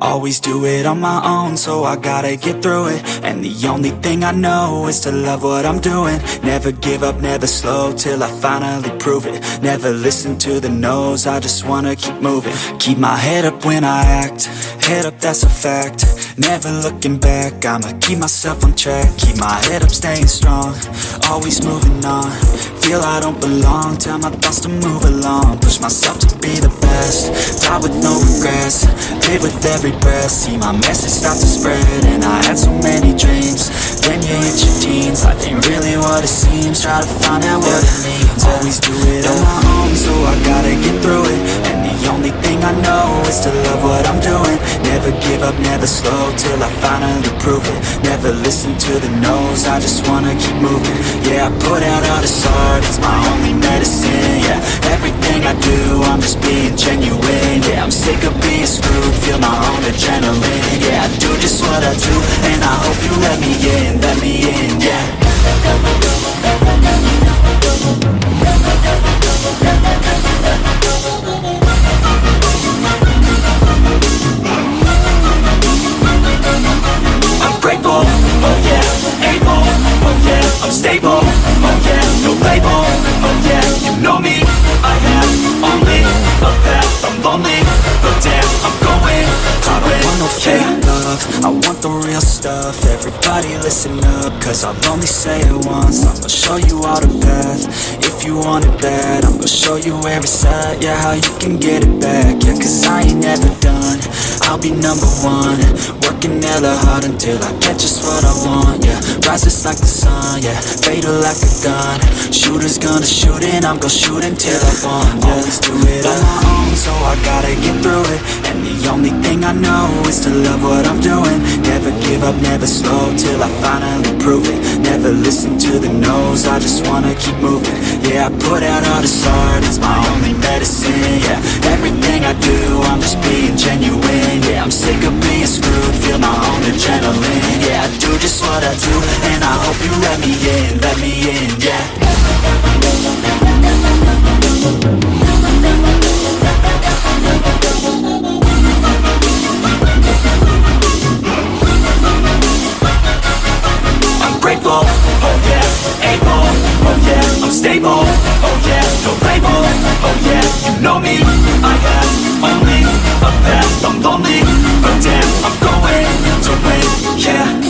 always do it on my own, so I gotta get through it. And the only thing I know is to love what I'm doing. Never give up, never slow, till I finally prove it. Never listen to the no's, I just wanna keep moving. Keep my head up when I act, head up, that's a fact. Never looking back, I'ma keep myself on track. Keep my head up, staying strong, always moving on. Feel I don't belong, tell my thoughts to move along. Push myself to be the best, die with no regrets. Live with every breath, see my message start to spread. And I had so many dreams, then you hit your teens. Life ain't really what it seems, try to find out what it means. Always do it on my own, so I gotta get through it. And the only thing I know is to love what I'm doing. Never give up, never slow, till I finally prove it. Never listen to the no's, I just wanna keep moving. Yeah, I put out all this art, it's my only medicine. Yeah, everything I do, I'm just being genuine. Yeah, I'm sick of being screwed, feel my own adrenaline. Yeah, I do just what I do, and I hope you let me in, yeah. I'm grateful, oh yeah, able, oh yeah, I'm stable, oh yeah, no label, oh yeah, you know me, I have only a path, I'm lonely, but damn, I'm going to I don't want no fake love, I want the real stuff. Everybody listen up, cause I'll only say it once. I'm gonna show you all the path, if you want it bad. I'm gonna show you every side, yeah, how you can get it back. Yeah, cause I ain't never done, I'll be number one. Working hella hard until I get just what I want, yeah. Rises like the sun, yeah, fatal like a gun. Shooters gonna shoot and I'm gonna shoot until I want, yeah. Always do it on my own, so I gotta get through it. And the only thing I know is to love what I'm doing. Never give up, never slow, till I finally prove it. Never listen to the no's, I just wanna keep moving. Yeah, I put out all this art, it's my only medicine. Yeah, everything I do, I'm just being genuine. Yeah, I'm sick of being screwed, feel my own adrenaline. Yeah, I do just what I do, and I hope you let me in, yeah. I'm grateful, oh yeah, able, oh yeah, I'm stable, oh yeah, no label, oh yeah, you know me, I have only a path, I'm lonely, but damn, I'm going to win, yeah.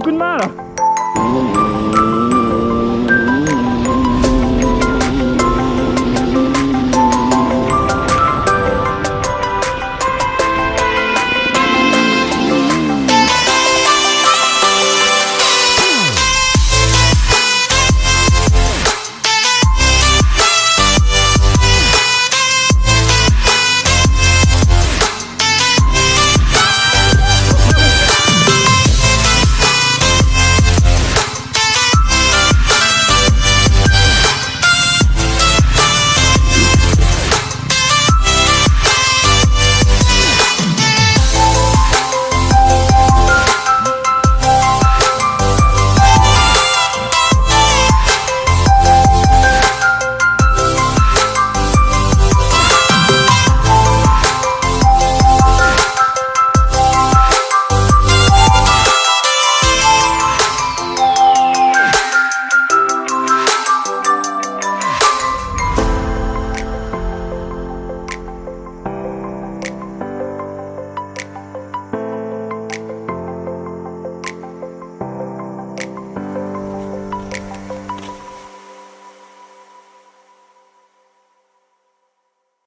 coup de main là.